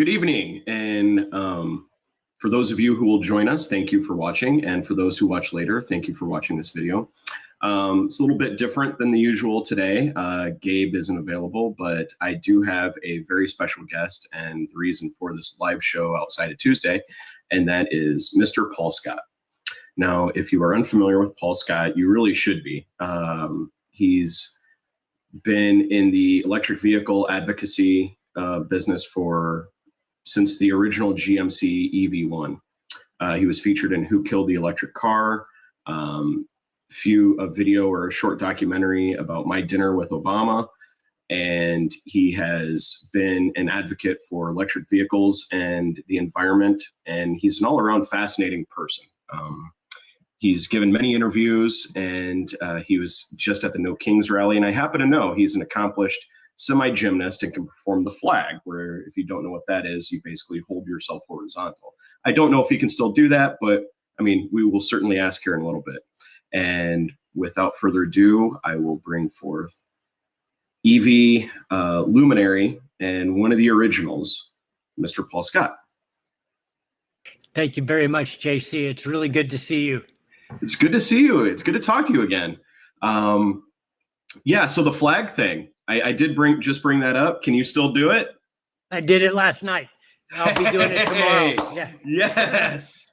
Good evening, and for those of you who will join us, thank you for watching, and for those who watch later, thank you for watching this video. It's a little bit different than the usual today. Gabe isn't available, but I do have a very special guest, and the reason for this live show outside of Tuesday, and that is Mr. Paul Scott. Now, if you are unfamiliar with Paul Scott, you really should be. He's been in the electric vehicle advocacy business since the original GMC EV1. He was featured in Who Killed the Electric Car, a video or a short documentary about My Dinner with Obama, and he has been an advocate for electric vehicles and the environment, and he's an all-around fascinating person. He's given many interviews, and he was just at the No Kings rally, and I happen to know he's an accomplished semi-gymnast and can perform the flag, where if you don't know what that is, you basically hold yourself horizontal. I don't know if he can still do that, but I mean, we will certainly ask here in a little bit. And without further ado, I will bring forth EV Luminary and one of the originals, Mr. Paul Scott. Thank you very much, JC. It's really good to see you. It's good to see you. It's good to talk to you again. Yeah, so the flag thing, I did bring that up. Can you still do it? I did it last night. I'll be doing it tomorrow. Yeah. Yes.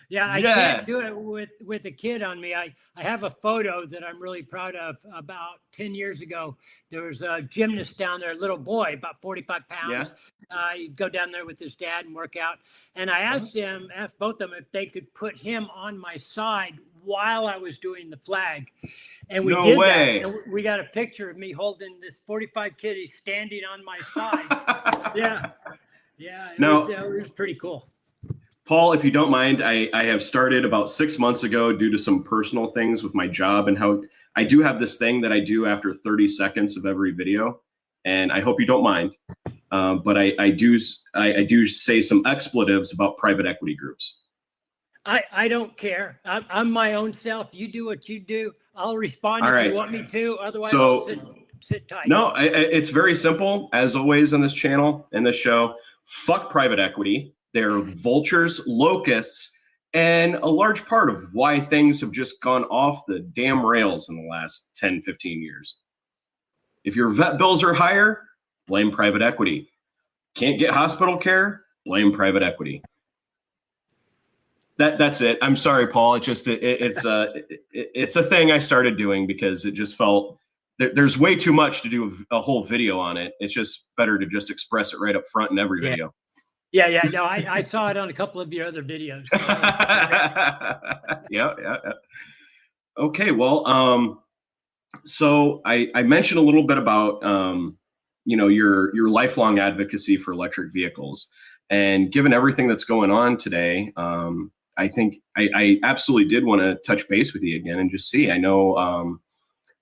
Yeah, I can't do it with a kid on me. I have a photo that I'm really proud of. About 10 years ago, there was a gymnast down there, a little boy, about 45 pounds. Yeah. He'd go down there with his dad and work out. And I asked both of them if they could put him on my side while I was doing the flag. And we did that. And we got a picture of me holding this 45 kid. He's standing on my side. Yeah. Yeah. It was pretty cool. Paul, if you don't mind, I have started about 6 months ago due to some personal things with my job and how I do have this thing that I do after 30 seconds of every video. And I hope you don't mind. But I do say some expletives about private equity groups. I don't care. I'm my own self. You do what you do. I'll respond if you want me to. Otherwise, I'll sit tight. No, it's very simple. As always on this channel and this show, fuck private equity. They're vultures, locusts, and a large part of why things have just gone off the damn rails in the last 10, 15 years. If your vet bills are higher, blame private equity. Can't get hospital care, blame private equity. That's it. I'm sorry, Paul. It's a thing I started doing because it just felt there's way too much to do a whole video on it. It's just better to just express it right up front in every video. Yeah. No, I saw it on a couple of your other videos. Yeah. Okay, well, so I mentioned a little bit about your lifelong advocacy for electric vehicles, and given everything that's going on today, I think I absolutely did want to touch base with you again and just see. I know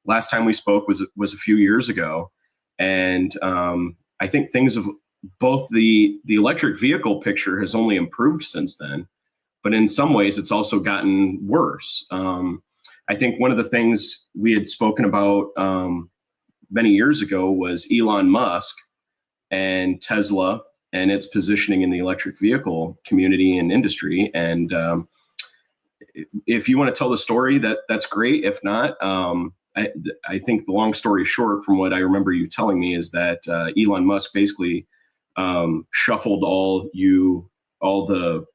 last time we spoke was a few years ago, and I think things have both the electric vehicle picture has only improved since then, but in some ways it's also gotten worse. I think one of the things we had spoken about many years ago was Elon Musk and Tesla and its positioning in the electric vehicle community and industry. And if you want to tell the story, that's great. If not, I think the long story short, from what I remember you telling me, is that Elon Musk basically shuffled all the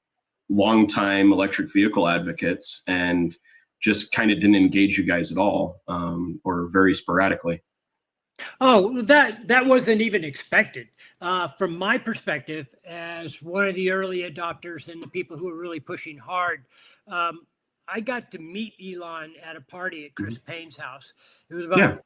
longtime electric vehicle advocates and just kind of didn't engage you guys at all, or very sporadically. Oh, that wasn't even expected. From my perspective, as one of the early adopters and the people who were really pushing hard, I got to meet Elon at a party at Chris Payne's house. It was about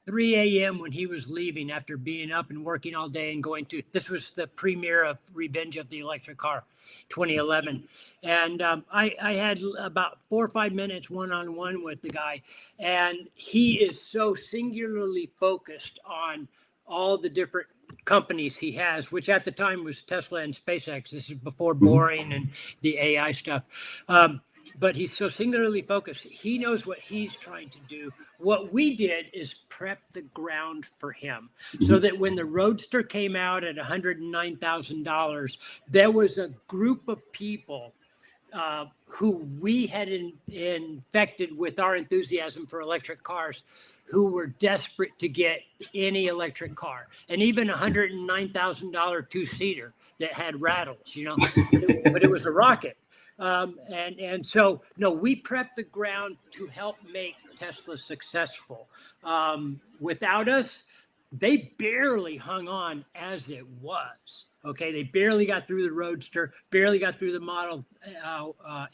3 a.m. when he was leaving after being up and working all day and this was the premiere of Revenge of the Electric Car, 2011. And I had about 4 or 5 minutes one-on-one with the guy. And he is so singularly focused on all the different companies he has, which at the time was Tesla and SpaceX. This is before Boring and the AI stuff. but he's so singularly focused. He knows what he's trying to do. What we did is prep the ground for him so that when the Roadster came out at $109,000, there was a group of people who we had infected with our enthusiasm for electric cars, who were desperate to get any electric car, and even $109,000 two-seater that had rattles, but it was a rocket. And so, no, we prepped the ground to help make Tesla successful. Without us, they barely hung on as it was. Okay, they barely got through the Roadster, barely got through the Model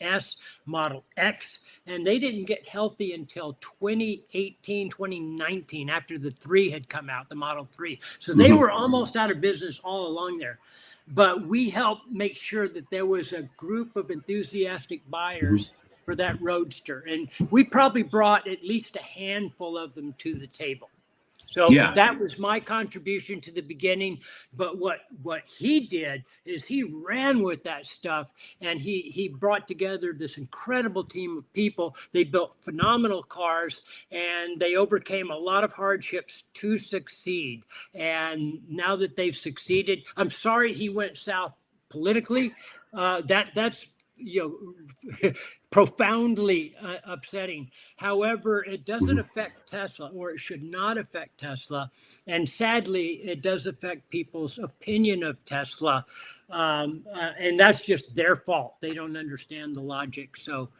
S, Model X, and they didn't get healthy until 2018, 2019, after the 3 had come out, the Model 3. So they were almost out of business all along there. But we helped make sure that there was a group of enthusiastic buyers for that Roadster. And we probably brought at least a handful of them to the table. So that was my contribution to the beginning. But what he did is he ran with that stuff, and he brought together this incredible team of people. They built phenomenal cars, and they overcame a lot of hardships to succeed. And now that they've succeeded, I'm sorry he went south politically. That's profoundly upsetting. However, it doesn't affect Tesla, or it should not affect Tesla. And sadly, it does affect people's opinion of Tesla. And that's just their fault. They don't understand the logic. So,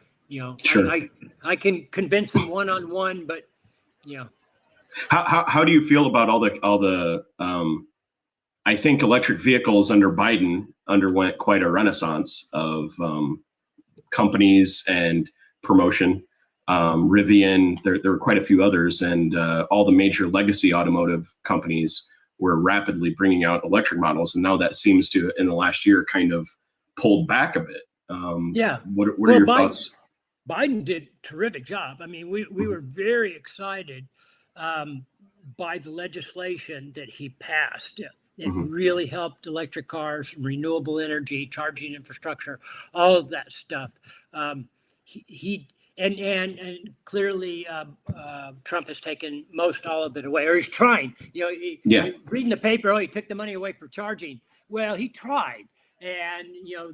sure. I can convince them one-on-one, but How do you feel about all the I think electric vehicles under Biden underwent quite a renaissance of companies and promotion. Rivian, there were quite a few others, and all the major legacy automotive companies were rapidly bringing out electric models. And now that seems to, in the last year, kind of pulled back a bit. What are your thoughts? Biden did a terrific job. I mean, we were very excited by the legislation that he passed. It really helped electric cars, renewable energy, charging infrastructure, all of that stuff. He clearly Trump has taken most all of it away, or he's trying. Reading the paper, he took the money away for charging. Well, he tried, and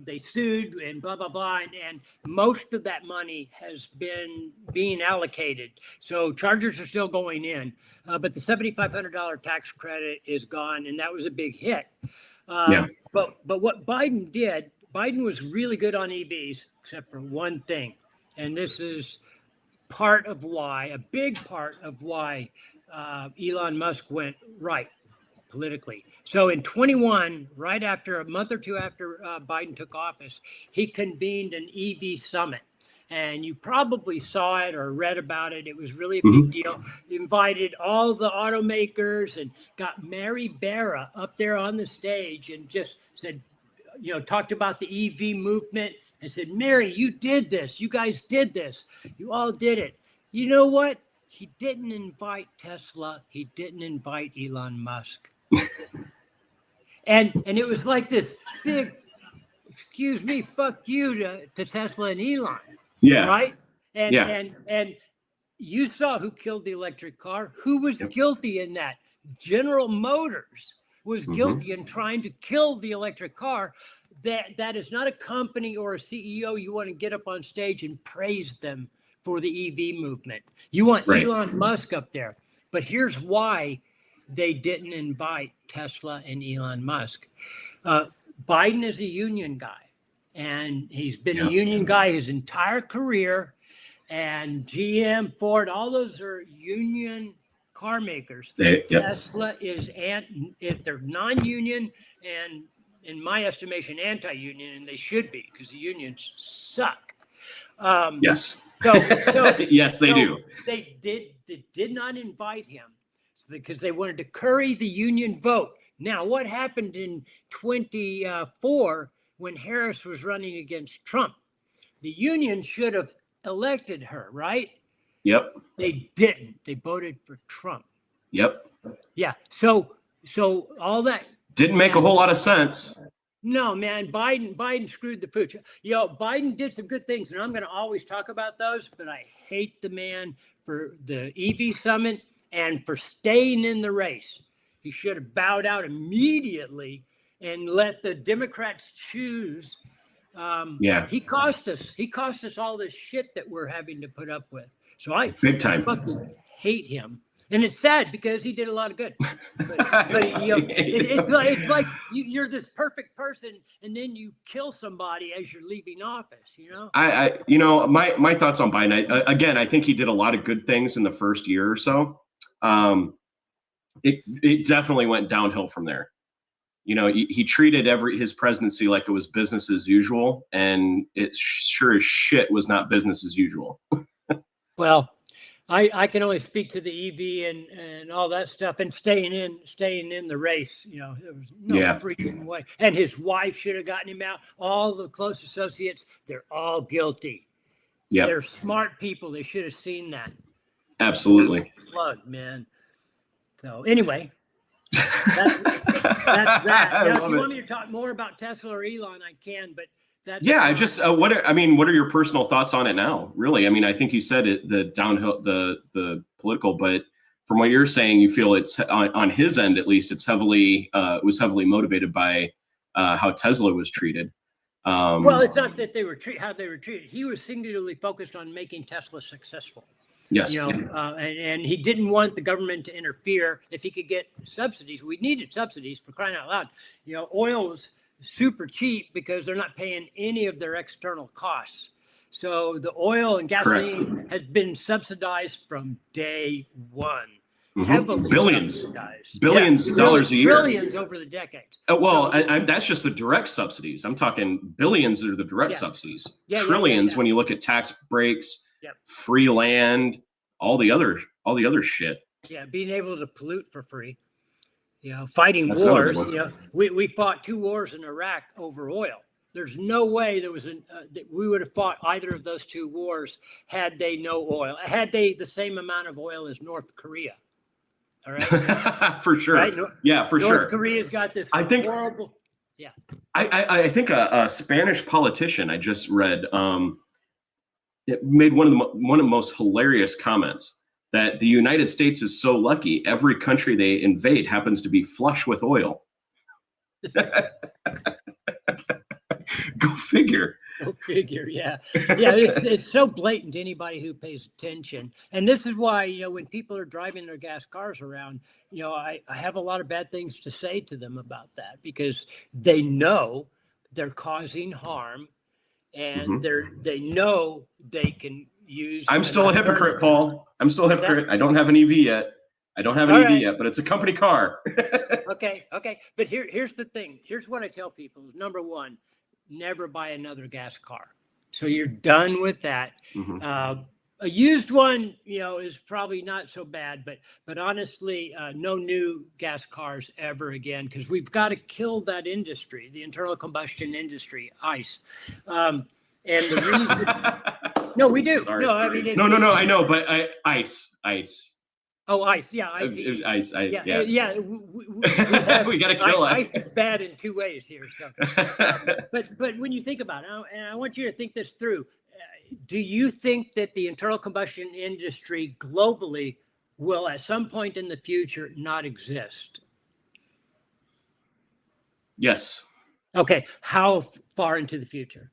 they sued and blah blah blah, and most of that money has been being allocated. So chargers are still going in, but the $7,500 tax credit is gone, and that was a big hit. But what Biden did, Biden was really good on EVs, except for one thing, and this is a big part of why Elon Musk went right politically. So in 21, right after a month or two after Biden took office, he convened an EV summit. And you probably saw it or read about it. It was really a big deal. He invited all the automakers and got Mary Barra up there on the stage and just said, talked about the EV movement and said, Mary, you did this. You guys did this. You all did it. You know what? He didn't invite Tesla. He didn't invite Elon Musk. And it was like this big, excuse me, fuck you to Tesla and Elon. Yeah. Right? And you saw who killed the electric car. Who was guilty in that? General Motors was guilty in trying to kill the electric car. That is not a company or a CEO you want to get up on stage and praise them for the EV movement. You want Elon Musk up there. But here's why they didn't invite Tesla and Elon Musk. Biden is a union guy, and he's been a union guy his entire career. And GM, Ford, all those are union car makers. Tesla is, if they're non-union, and in my estimation, anti-union, and they should be, because the unions suck. Yes. Yes, they do. They did not invite him because they wanted to curry the union vote. Now, what happened in 24 when Harris was running against Trump? The union should have elected her, right? Yep. They didn't. They voted for Trump. Yep. Yeah. So all that didn't make a whole lot of sense. No, man, Biden screwed the pooch. Biden did some good things, and I'm going to always talk about those, but I hate the man for the EV summit and for staying in the race. He should have bowed out immediately and let the Democrats choose. He cost us all this shit that we're having to put up with. So I big time fucking hate him. And it's sad because he did a lot of good. But it's like you're this perfect person, and then you kill somebody as you're leaving office. My thoughts on Biden. I think he did a lot of good things in the first year or so. It definitely went downhill from there. He treated his presidency like it was business as usual, and it sure as shit was not business as usual. Well, I can only speak to the EV and all that stuff, and staying in the race. There was no freaking way. And his wife should have gotten him out. All the close associates, they're all guilty. Yeah, they're smart people. They should have seen that. Absolutely. Plug, man. So anyway, that's that. If you want me to talk more about Tesla or Elon, I can, but. I just what are your personal thoughts on it now? Really, I think you said it, the downhill, the political, but from what you're saying, you feel it's on his end at least. It's was heavily motivated by how Tesla was treated. Well, it's not that how they were treated. He was singularly focused on making Tesla successful. Yes. And he didn't want the government to interfere. If he could get subsidies, we needed subsidies, for crying out loud. Oil was super cheap because they're not paying any of their external costs. So the oil and gasoline has been subsidized from day one. Mm-hmm. Billions of dollars a year. Billions over the decades. That's just the direct subsidies. I'm talking billions are the direct subsidies. Trillions when you look at tax breaks, free land, all the other shit. Yeah, being able to pollute for free. Fighting wars. We fought 2 wars in Iraq over oil. There's no way that we would have fought either of those 2 wars had they no oil. Had they the same amount of oil as North Korea. All right. For sure. Right? For sure. North Korea's got this horrible. Yeah. I think a Spanish politician I just read it made one of the most hilarious comments. That the United States is so lucky, every country they invade happens to be flush with oil. Go figure. Yeah. It's so blatant to anybody who pays attention. And this is why, when people are driving their gas cars around, I have a lot of bad things to say to them about that, because they know they're causing harm, and they know they can use. I'm still a hypocrite, Paul. I'm still a hypocrite. I don't have an EV yet. But it's a company car. Okay. But here's the thing. Here's what I tell people. Number one, never buy another gas car. So you're done with that. A used one, is probably not so bad, but honestly, no new gas cars ever again, because we've got to kill that industry, the internal combustion industry, ICE. And the reason, no, we do. Sorry, no, I know, but ICE. Oh, ICE. Yeah, ICE. It was ICE. Yeah. We got to kill it. ICE is bad in 2 ways here. So, but when you think about it, and I want you to think this through, do you think that the internal combustion industry globally will at some point in the future not exist? Yes. Okay. How far into the future?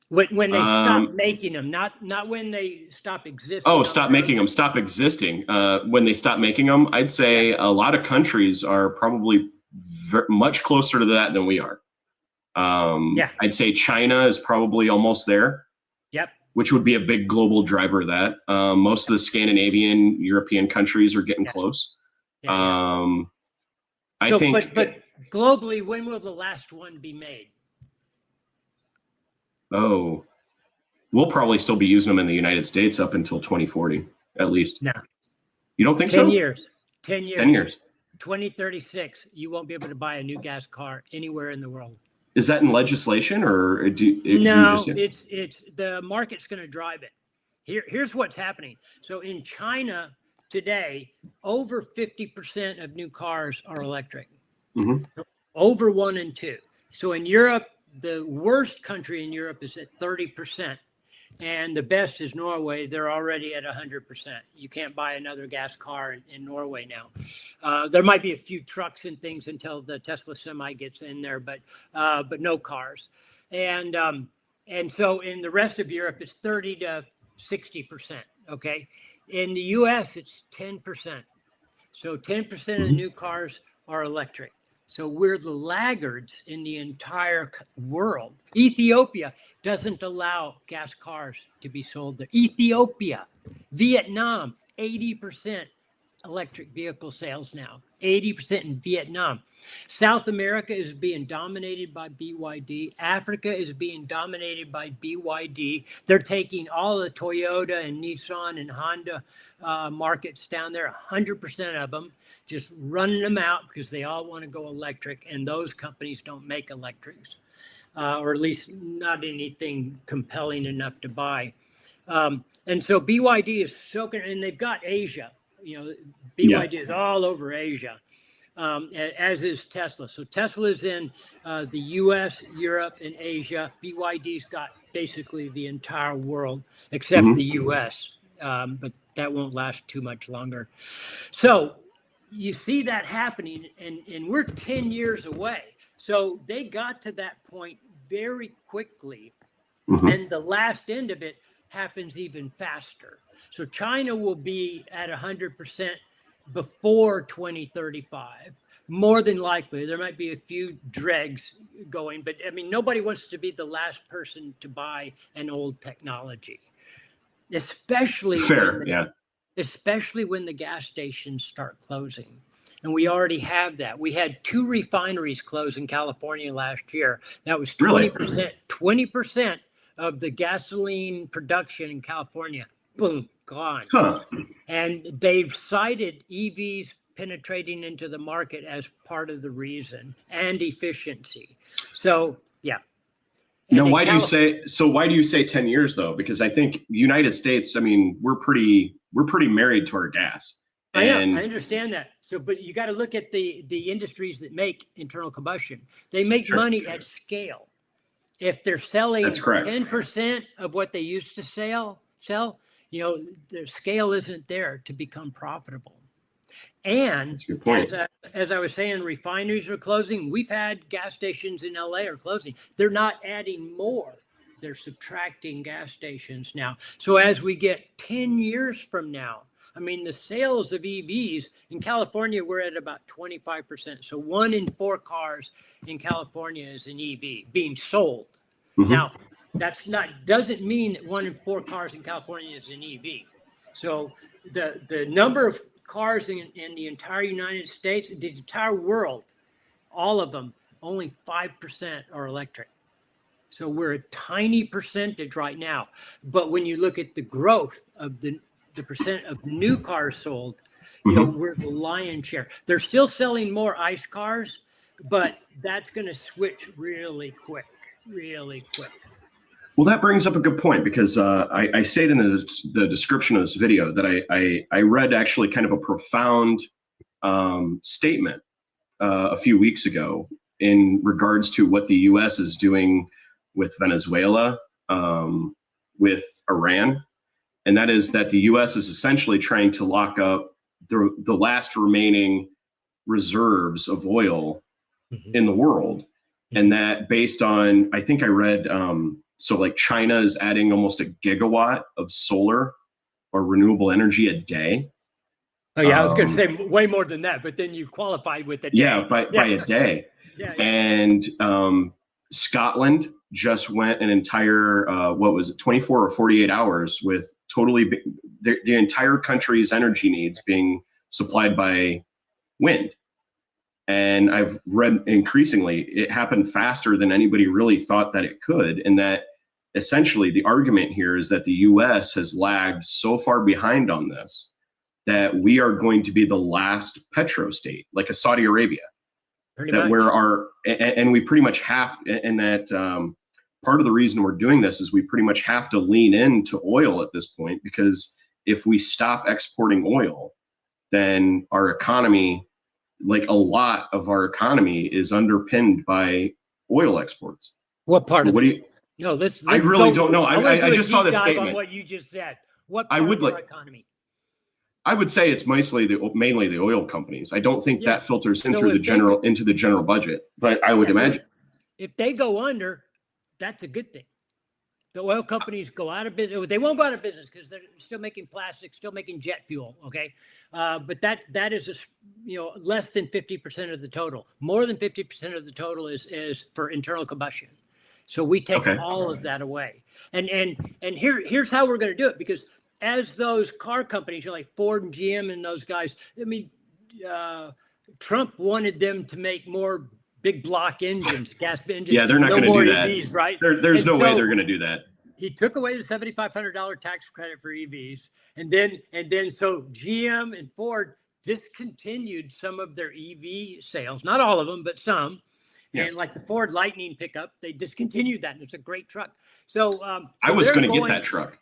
When they stop making them, not when they stop existing. Oh, stop making them, stop existing. When they stop making them, I'd say a lot of countries are probably much closer to that than we are. I'd say China is probably almost there. Yep. Which would be a big global driver of that. Most of the Scandinavian, European countries are getting close. I think. But globally, when will the last one be made? Oh, we'll probably still be using them in the United States up until 2040, at least. No. You don't think 10 so? years. 10 years. 10 years. 2036, you won't be able to buy a new gas car anywhere in the world. Is that in legislation, or no? It's the market's going to drive it. Here's what's happening. So in China today, over 50% of new cars are electric. Over 1 and 2. So in Europe, the worst country in Europe is at 30%. And the best is Norway. They're already at 100%. You can't buy another gas car in Norway now. There might be a few trucks and things until the Tesla semi gets in there, but no cars. And so in the rest of Europe, it's 30 to 60%. Okay. In the US, it's 10%. So 10% of the new cars are electric. So we're the laggards in the entire world. Ethiopia doesn't allow gas cars to be sold there. Ethiopia, Vietnam, 80% electric vehicle sales now, 80% in Vietnam. South America is being dominated by BYD. Africa is being dominated by BYD. They're taking all the Toyota and Nissan and Honda markets down there, 100% of them, just running them out because they all want to go electric, and those companies don't make electrics, or at least not anything compelling enough to buy. And so BYD is soaking, and they've got Asia. BYD is all over Asia, as is Tesla. So Tesla is in the US, Europe, and Asia. BYD's got basically the entire world except the US, but that won't last too much longer. So you see that happening, and we're 10 years away. So they got to that point very quickly, and the last end of it happens even faster. So China will be at 100% before 2035, more than likely. There might be a few dregs going, but I mean, nobody wants to be the last person to buy an old technology, especially when the gas stations start closing. And we already have that. We had 2 refineries close in California last year. That was 20%, 20% of the gasoline production in California. Boom, gone. And they've cited EVs penetrating into the market as part of the reason, and efficiency. So, yeah. Now, why do you say 10 years though? Because I think United States, I mean, we're pretty married to our gas. I understand that. So, but you got to look at the industries that make internal combustion. They make money at scale. If they're selling 10% of what they used to sell, their scale isn't there to become profitable. And that's a good point. As I was saying, refineries are closing. We've had gas stations in LA are closing. They're not adding more. They're subtracting gas stations now. So as we get 10 years from now, I mean, the sales of EVs in California, we're at about 25%. So 1 in 4 cars in California is an EV being sold. Now, doesn't mean that 1 in 4 cars in California is an EV. So the number of cars in the entire United States, the entire world, all of them, only 5% are electric. So we're a tiny percentage right now. But when you look at the growth of the percent of new cars sold, we're the lion's share. They're still selling more ICE cars, but that's going to switch really quick. Well, that brings up a good point, because I say it in the description of this video that I read actually kind of a profound statement a few weeks ago in regards to what the U.S. is doing with Venezuela, with Iran. And that is that the U.S. is essentially trying to lock up the last remaining reserves of oil in the world. And that based on, I think I read, so like China is adding almost a gigawatt of solar or renewable energy a day. Oh, yeah, I was going to say way more than that, but then you qualified with a day. Yeah, by a day. And Scotland just went an entire, 24 or 48 hours with totally the entire country's energy needs being supplied by wind. And I've read increasingly it happened faster than anybody really thought that it could. And that essentially the argument here is that the US has lagged so far behind on this that we are going to be the last petro state, like a Saudi Arabia. And we pretty much have, and that part of the reason we're doing this is we pretty much have to lean into oil at this point, because if we stop exporting oil, then our economy, like a lot of our economy, is underpinned by oil exports. What part So of what it? do you? No, let's I really go. don't know. I just saw this dive statement. on what you just said. What I part would of our like. economy? I would say it's mainly the oil companies. I don't think that filters into the general budget, but I would imagine. If they go under, that's a good thing. The oil companies go out of business. They won't go out of business because they're still making plastic, still making jet fuel. Okay, but that is less than 50% of the total. More than 50% of the total is for internal combustion. So we take all of that away. And here's how we're going to do it, because as those car companies, like Ford and GM and those guys, I mean, Trump wanted them to make more big block engines, gas engines. Yeah, they're not going to do that. EVs, right? There's no way they're going to do that. He took away the $7,500 tax credit for EVs, and then so GM and Ford discontinued some of their EV sales, not all of them, but some. Yeah. And like the Ford Lightning pickup, they discontinued that, and it's a great truck. So I was going to get that truck.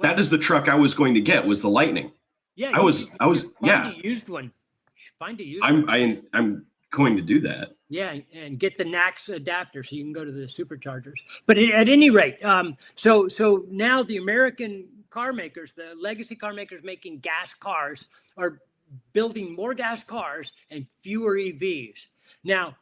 That is the truck I was going to get, was the Lightning. Yeah, I was find a used one. Find a used one. I'm going to do that. Yeah, and get the NACS adapter so you can go to the superchargers. But at any rate, so now the American car makers, the legacy car makers making gas cars, are building more gas cars and fewer EVs. Now,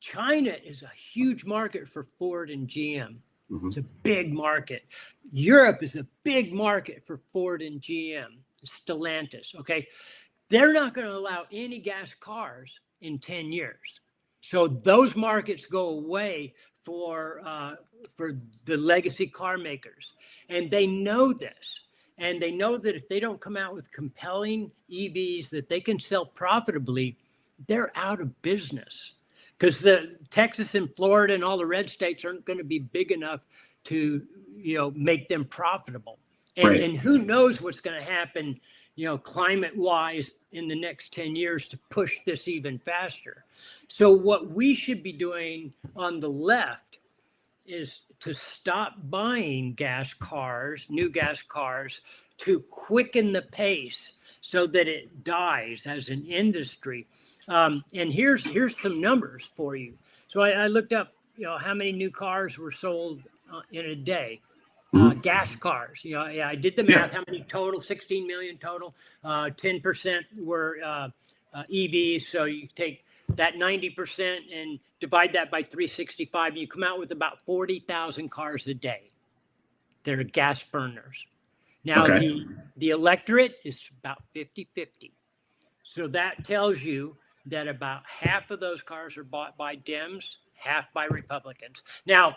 China is a huge market for Ford and GM. Mm-hmm. It's a big market. Europe is a big market for Ford and GM. Stellantis, okay? They're not going to allow any gas cars in 10 years. So those markets go away for the legacy car makers. And they know this. And they know that if they don't come out with compelling EVs that they can sell profitably, they're out of business. Because the Texas and Florida and all the red states aren't going to be big enough to, make them profitable. And who knows what's going to happen, climate-wise in the next 10 years to push this even faster. So what we should be doing on the left is to stop buying gas cars, new gas cars, to quicken the pace so that it dies as an industry. And here's some numbers for you. So I looked up, how many new cars were sold in a day. Gas cars. I did the math. How many total? 16 million total. 10% were EVs. So you take that 90% and divide that by 365, and you come out with about 40,000 cars a day. They're gas burners. Now, the electorate is about 50-50. So that tells you that about half of those cars are bought by Dems, half by Republicans. Now,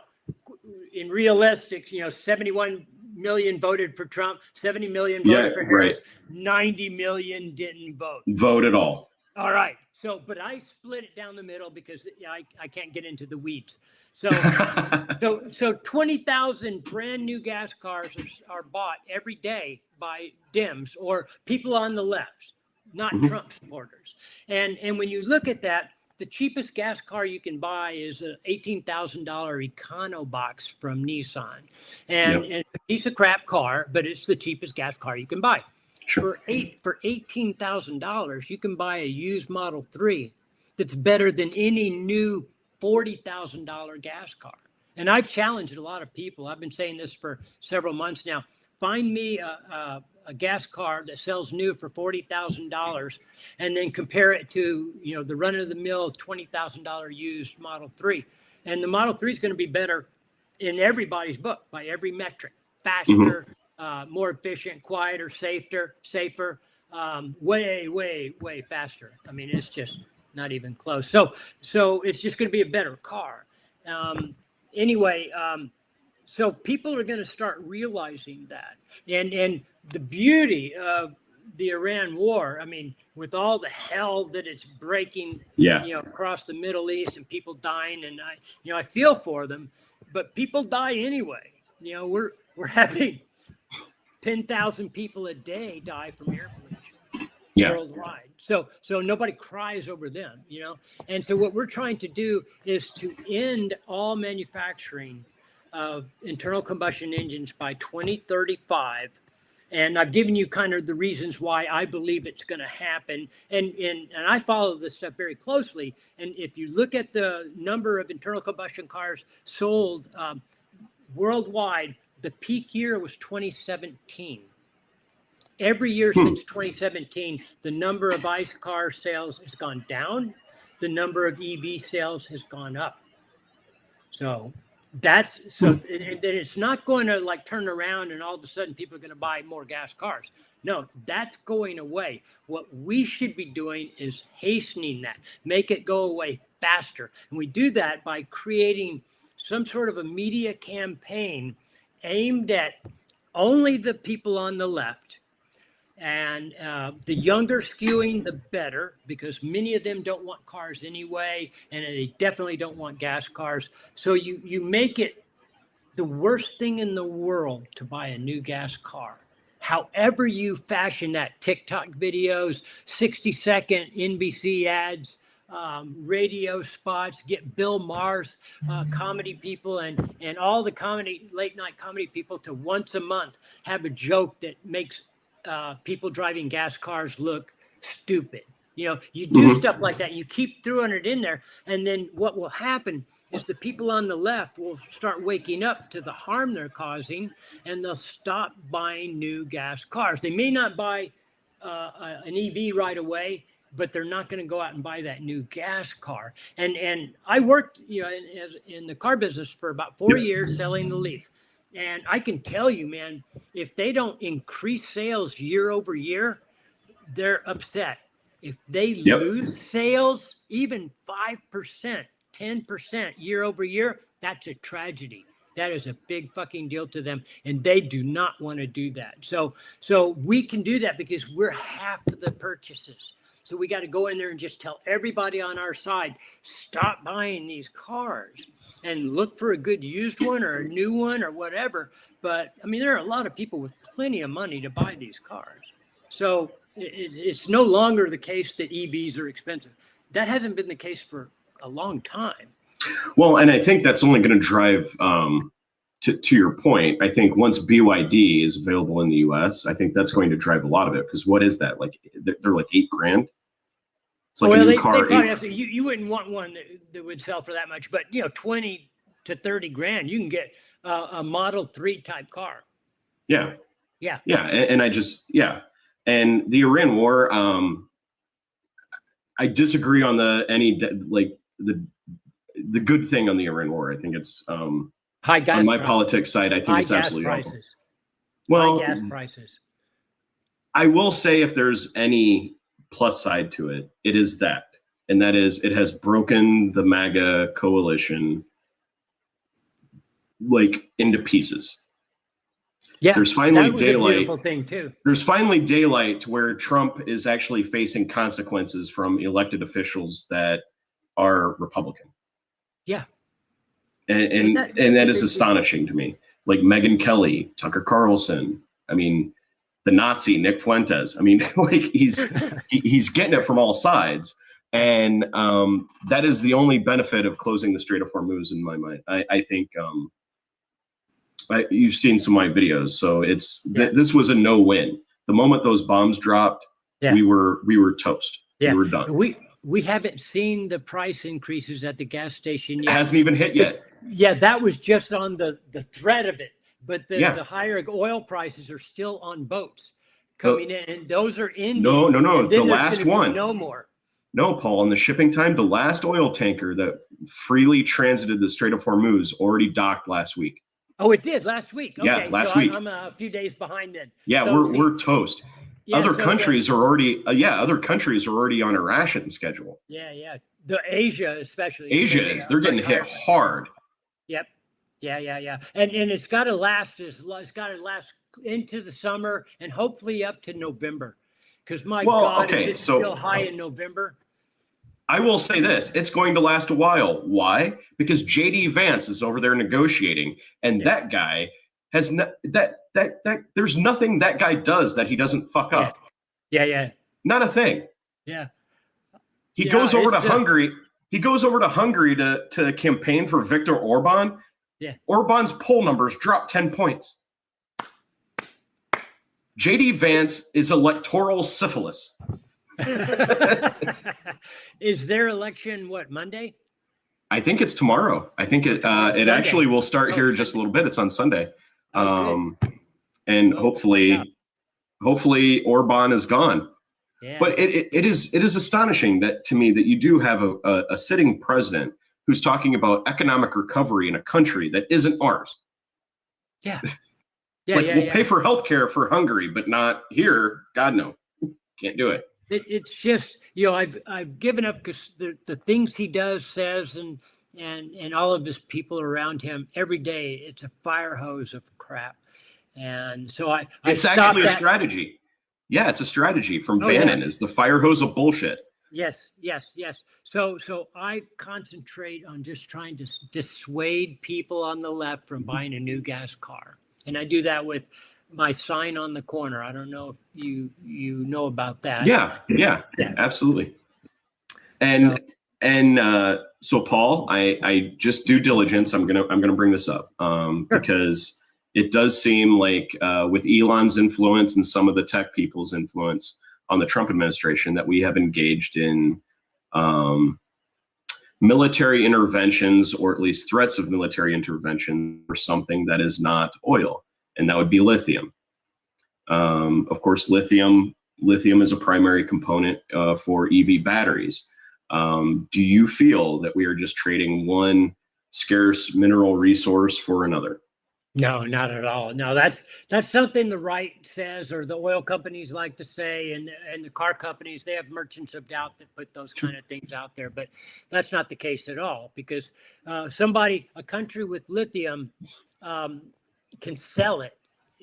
in realistics, 71 million voted for Trump, 70 million voted for Harris, 90 million didn't vote at all. All right. So, but I split it down the middle because I can't get into the weeds. So 20,000 brand new gas cars are bought every day by Dems or people on the left, not Trump supporters. And when you look at that, the cheapest gas car you can buy is an $18,000 EconoBox from Nissan. And it's a piece of crap car, but it's the cheapest gas car you can buy. Sure. For $18,000, you can buy a used Model 3 that's better than any new $40,000 gas car. And I've challenged a lot of people. I've been saying this for several months now. Find me a gas car that sells new for $40,000 and then compare it to, the run-of-the-mill $20,000 used Model 3. And the Model 3 is going to be better in everybody's book by every metric. Faster, more efficient, quieter, safer, way faster. I mean, it's just not even close. So it's just going to be a better car. So people are going to start realizing that. And the beauty of the Iran war, I mean, with all the hell that it's breaking, across the Middle East and people dying, and I feel for them, but people die anyway. We're having 10,000 people a day die from air pollution worldwide. So nobody cries over them, And so what we're trying to do is to end all manufacturing of internal combustion engines by 2035 And I've given you kind of the reasons why I believe it's going to happen. And I follow this stuff very closely. And if you look at the number of internal combustion cars sold worldwide, the peak year was 2017. Every year since 2017, the number of ICE car sales has gone down. The number of EV sales has gone up. So that's and it's not going to like turn around and all of a sudden people are going to buy more gas cars. No, that's going away. What we should be doing is hastening that, make it go away faster. And we do that by creating some sort of a media campaign aimed at only the people on the left. And the younger skewing, the better, because many of them don't want cars anyway, and they definitely don't want gas cars. So you make it the worst thing in the world to buy a new gas car. However you fashion that, TikTok videos, 60-second NBC ads, radio spots, get Bill Maher's comedy people and all the late night comedy people to once a month have a joke that makes people driving gas cars look stupid. You know, you do stuff like that. You keep throwing it in there. And then what will happen is the people on the left will start waking up to the harm they're causing, and they'll stop buying new gas cars. They may not buy an EV right away, but they're not going to go out and buy that new gas car. And I worked, in the car business for about 4 years selling the Leaf. And I can tell you, man, if they don't increase sales year over year, they're upset. If they lose sales, even 5%, 10% year over year, that's a tragedy. That is a big fucking deal to them. And they do not want to do that. So we can do that because we're half of the purchases. So we got to go in there and just tell everybody on our side, stop buying these cars. And look for a good used one or a new one or whatever. But I mean, there are a lot of people with plenty of money to buy these cars. So it's no longer the case that EVs are expensive. That hasn't been the case for a long time. Well, and I think that's only going to drive, to your point, I think once BYD is available in the US, I think that's going to drive a lot of it. Because what is that? Like, they're like $8,000. It's like a new car. They have to, you wouldn't want one that would sell for that much, but 20 to 30 grand, you can get a Model 3 type car. Yeah. Yeah. Yeah. And and the Iran war, I disagree on the good thing on the Iran war. I think it's high gas on my prices. politics side. I think it's absolutely awful. Well, high gas prices. I will say if there's any plus side to it, it is that. And that is, it has broken the MAGA coalition like into pieces. Yeah, there's finally that was daylight. A beautiful thing too. There's finally daylight where Trump is actually facing consequences from elected officials that are Republican. Yeah, and that is astonishing to me. Like Megyn Kelly, Tucker Carlson. I mean, the Nazi Nick Fuentes. I mean, like he's getting it from all sides, and that is the only benefit of closing the Strait of Hormuz in my mind. I think you've seen some of my videos, so this was a no-win. The moment those bombs dropped, we were toast. We were done. We haven't seen the price increases at the gas station yet. It hasn't even hit yet. Yeah, that was just on the threat of it. But the higher oil prices are still on boats coming in, and those are in. No. The last one. No more. No, Paul. On the shipping time, the last oil tanker that freely transited the Strait of Hormuz already docked last week. Oh, it did last week. Okay, yeah, last week. I'm a few days behind then. Yeah, so, we're toast. Yeah, other countries are already. Other countries are already on a ration schedule. Yeah. The Asia especially. They're getting hit hard. Yep. Yeah. And it's got to last. It's got to last into the summer and hopefully up to November. Because God, if it's still high in November. I will say this: it's going to last a while. Why? Because JD Vance is over there negotiating, and that guy has there's nothing that guy does that he doesn't fuck up. Yeah. Not a thing. Yeah. He goes over to Hungary. He goes over to Hungary to campaign for Viktor Orban. Yeah. Orban's poll numbers dropped 10 points. JD Vance is electoral syphilis. Is their election what, Monday? I think it's tomorrow. I think it actually will start here just a little bit. It's on Sunday. And hopefully Orban is gone. Yeah. But it is astonishing that to me that you do have a sitting president who's talking about economic recovery in a country that isn't ours. Yeah. We'll pay for healthcare for Hungary, but not here. God, no, can't do it. It's just, I've given up because the things he does, says, and all of his people around him every day, it's a fire hose of crap. And so it's actually a strategy. Yeah, it's a strategy from Bannon is the fire hose of bullshit. Yes. So I concentrate on just trying to dissuade people on the left from buying a new gas car. And I do that with my sign on the corner. I don't know if you know about that. Yeah, absolutely. And so Paul, I just due diligence. I'm gonna bring this up because it does seem like with Elon's influence and some of the tech people's influence on the Trump administration that we have engaged in military interventions, or at least threats of military intervention for something that is not oil, and that would be lithium. Of course, lithium is a primary component for EV batteries. Do you feel that we are just trading one scarce mineral resource for another? No, not at all. No, that's something the right says, or the oil companies like to say, and the car companies, they have merchants of doubt that put those kind of things out there. But that's not the case at all, because a country with lithium can sell it.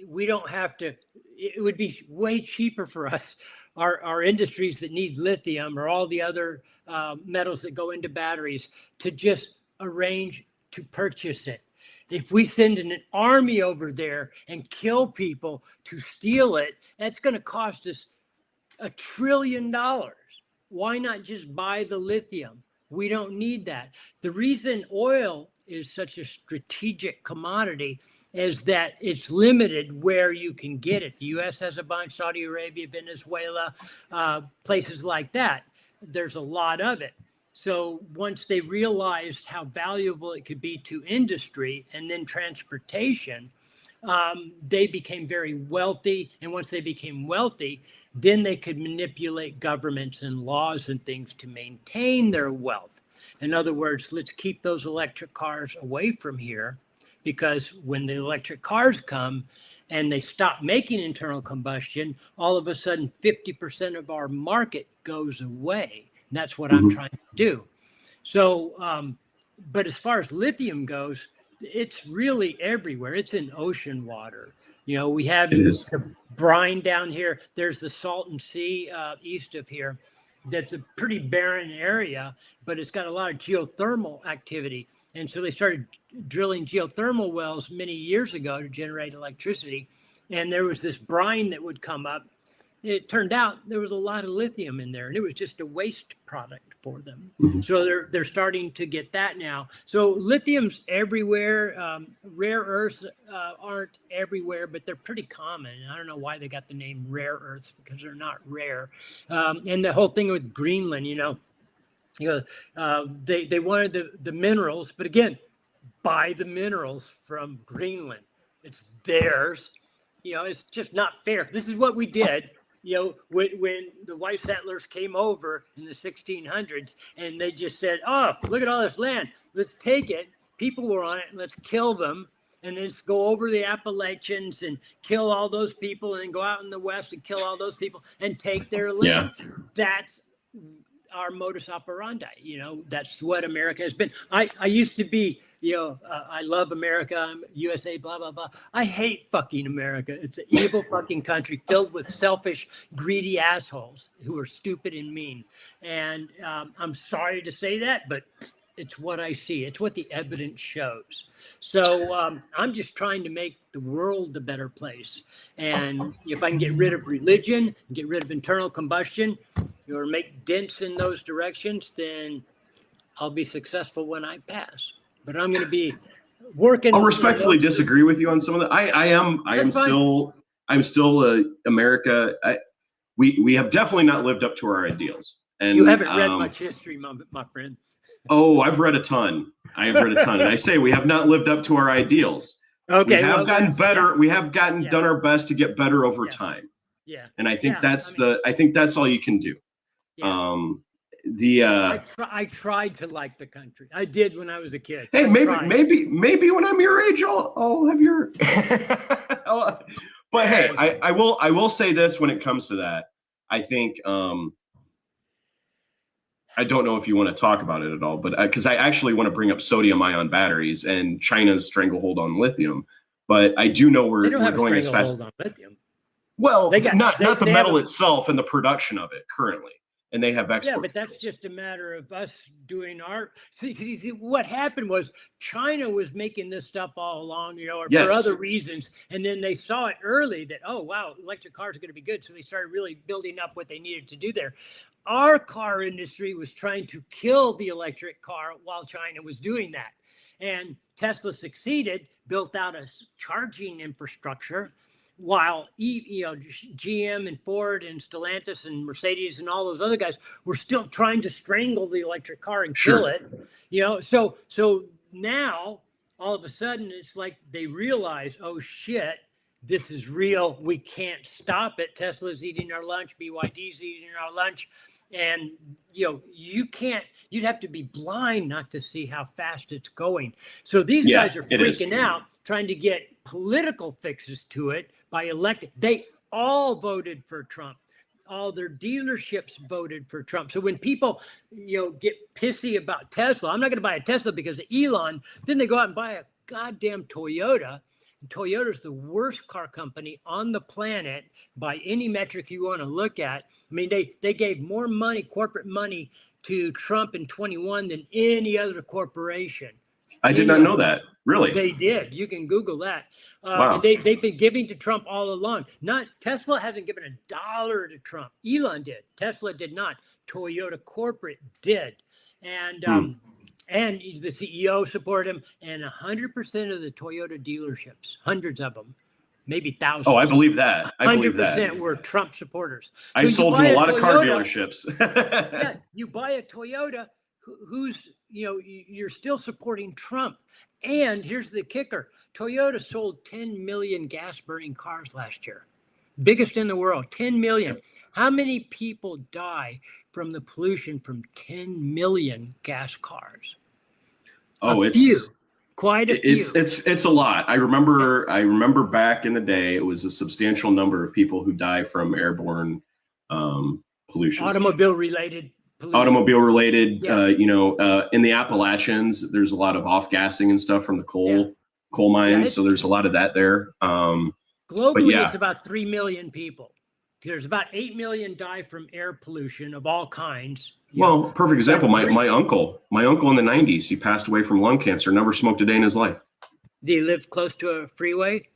We don't have to. It would be way cheaper for us, our industries that need lithium or all the other metals that go into batteries, to just arrange to purchase it. If we send an army over there and kill people to steal it, that's going to cost us $1 trillion. Why not just buy the lithium? We don't need that. The reason oil is such a strategic commodity is that it's limited where you can get it. The U.S. has a bunch, Saudi Arabia, Venezuela, places like that. There's a lot of it. So once they realized how valuable it could be to industry and then transportation, they became very wealthy. And once they became wealthy, then they could manipulate governments and laws and things to maintain their wealth. In other words, let's keep those electric cars away from here, because when the electric cars come and they stop making internal combustion, all of a sudden 50% of our market goes away. And that's what I'm trying to do. So, but as far as lithium goes, it's really everywhere. It's in ocean water. We have the brine down here. There's the Salton Sea east of here. That's a pretty barren area, but it's got a lot of geothermal activity. And so they started drilling geothermal wells many years ago to generate electricity. And there was this brine that would come up. It turned out there was a lot of lithium in there, and it was just a waste product for them. So they're starting to get that now. So lithium's everywhere. Rare earths aren't everywhere, but they're pretty common. And I don't know why they got the name rare earths, because they're not rare. And the whole thing with Greenland, they wanted the minerals, but again, buy the minerals from Greenland. It's theirs. It's just not fair. This is what we did. When the white settlers came over in the 1600s, and they just said, "Oh, look at all this land. Let's take it." People were on it, and let's kill them, and then let's go over the Appalachians and kill all those people, and then go out in the West and kill all those people and take their land. Yeah. That's our modus operandi. That's what America has been. I used to be, I love America, I'm USA, blah, blah, blah. I hate fucking America. It's an evil fucking country filled with selfish, greedy assholes who are stupid and mean. And I'm sorry to say that, but it's what I see. It's what the evidence shows. So I'm just trying to make the world a better place. And if I can get rid of religion, get rid of internal combustion, or make dents in those directions, then I'll be successful when I pass. But I'm going to be working. I'll respectfully disagree with you on some of that. I am I'm still America. We have definitely not lived up to our ideals. And you haven't read much history, my friend. Oh, I've read a ton. And I say we have not lived up to our ideals. Okay, we have gotten better. Yeah. We have done our best to get better over time. Yeah, and I think I think that's all you can do. Yeah. I tried to like the country. I did when I was a kid. Hey, maybe when I'm your age, I'll have your. But hey, I will say this when it comes to that. I think I don't know if you want to talk about it at all, but because I actually want to bring up sodium-ion batteries and China's stranglehold on lithium. But I do know we're going as fast. On lithium. Well, not the metal itself and the production of it currently, and they have export. Yeah, but that's just a matter of us doing our. See, what happened was China was making this stuff all along, or for other reasons, and then they saw it early that electric cars are going to be good, so they started really building up what they needed to do there. Our car industry was trying to kill the electric car while China was doing that, and Tesla succeeded, built out a charging infrastructure. While GM and Ford and Stellantis and Mercedes and all those other guys were still trying to strangle the electric car and kill it, so now all of a sudden it's like they realize, oh shit, this is real. We can't stop it. Tesla's eating our lunch. BYD's eating our lunch. And, you'd have to be blind not to see how fast it's going. So these guys are freaking out, trying to get political fixes to it by electing. They all voted for Trump. All their dealerships voted for Trump. So when people, get pissy about Tesla, I'm not going to buy a Tesla because of Elon. Then they go out and buy a goddamn Toyota. Toyota's the worst car company on the planet by any metric you want to look at. I mean, they gave more money, corporate money, to Trump in 21 than any other corporation. I did not know that. Really? They did. You can Google that. Wow. And they've been giving to Trump all along. Tesla hasn't given $1 to Trump. Elon did. Tesla did not. Toyota corporate did. And the CEO supported him, and 100% of the Toyota dealerships, hundreds of them, maybe thousands. Oh, I believe that. 100% were Trump supporters. I sold to a lot of car dealerships. Yeah, you buy a Toyota, who's you're still supporting Trump. And here's the kicker: Toyota sold 10 million gas-burning cars last year, biggest in the world. 10 million. How many people die from the pollution from 10 million gas cars? Oh, quite a few. It's a lot. I remember back in the day, it was a substantial number of people who die from airborne pollution. Automobile related. Yeah. In the Appalachians, there's a lot of off-gassing and stuff from the coal mines. So there's a lot of that there. Globally, it's about 3 million people. There's about 8 million die from air pollution of all kinds. Well, perfect example. My uncle in the 90s, he passed away from lung cancer, never smoked a day in his life. Did he live close to a freeway?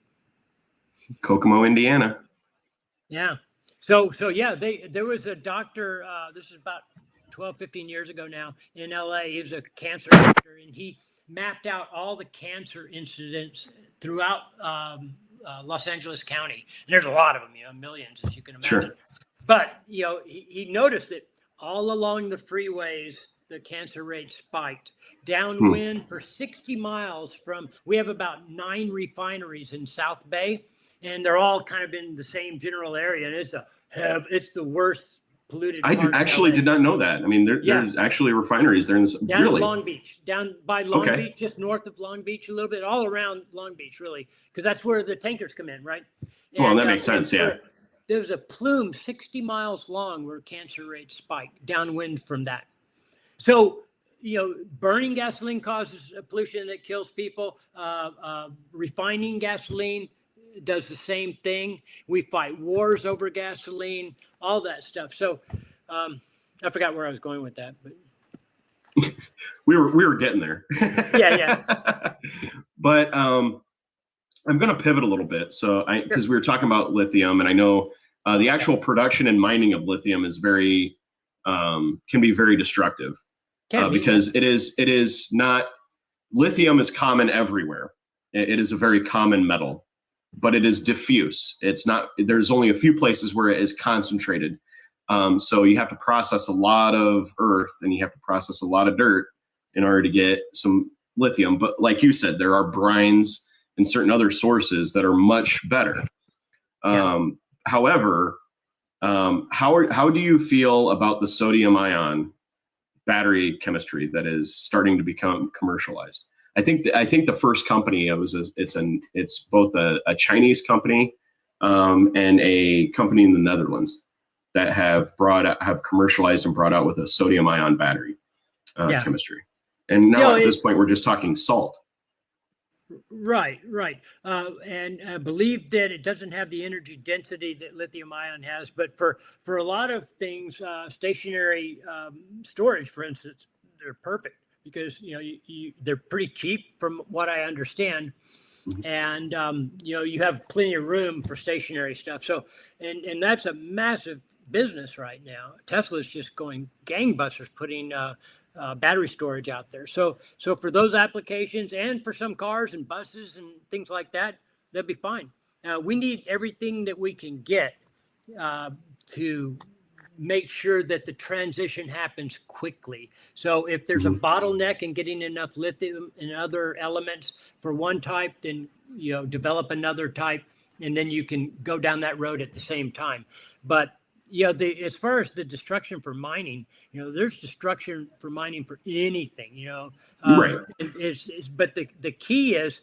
Kokomo, Indiana. Yeah. So there was a doctor, this is about 12, 15 years ago now in LA. He was a cancer doctor, and he mapped out all the cancer incidents throughout Los Angeles County. And there's a lot of them, millions, as you can imagine. Sure. But, he noticed that all along the freeways, the cancer rate spiked. Downwind for 60 miles we have about 9 refineries in South Bay, and they're all kind of in the same general area. And it's the worst polluted. I actually did not know that. I mean, there's actually refineries there in this. Down really? Long Beach, down by Long Beach, just north of Long Beach, a little bit, all around Long Beach, really, because that's where the tankers come in, right? Well, that makes sense, yeah. There's a plume 60 miles long where cancer rates spike downwind from that. So, burning gasoline causes pollution that kills people. Refining gasoline does the same thing. We fight wars over gasoline, all that stuff. So I forgot where I was going with that, but we were getting there. Yeah. But I'm going to pivot a little bit. So because we were talking about lithium, and I know the actual production and mining of lithium is can be very destructive because it is not, lithium is common everywhere. It is a very common metal. but it is diffuse. It's not, there's only a few places where it is concentrated. So you have to process a lot of earth and you have to process a lot of dirt in order to get some lithium. But like you said, there are brines and certain other sources that are much better. However, how do you feel about the sodium ion battery chemistry that is starting to become commercialized? I think the first company it's both a Chinese company and a company in the Netherlands that have commercialized and brought out with a sodium ion battery chemistry. And now at this point, we're just talking salt. Right. And I believe that it doesn't have the energy density that lithium ion has, but for a lot of things, stationary storage, for instance, they're perfect because, they're pretty cheap from what I understand. And, you have plenty of room for stationary stuff. So, and that's a massive business right now. Tesla's just going gangbusters putting battery storage out there. So for those applications and for some cars and buses and things like that, they'll be fine. We need everything that we can get to make sure that the transition happens quickly. So if there's a bottleneck in getting enough lithium and other elements for one type, then, develop another type, and then you can go down that road at the same time. But as far as the destruction for mining, there's destruction for mining for anything, Right. But the key is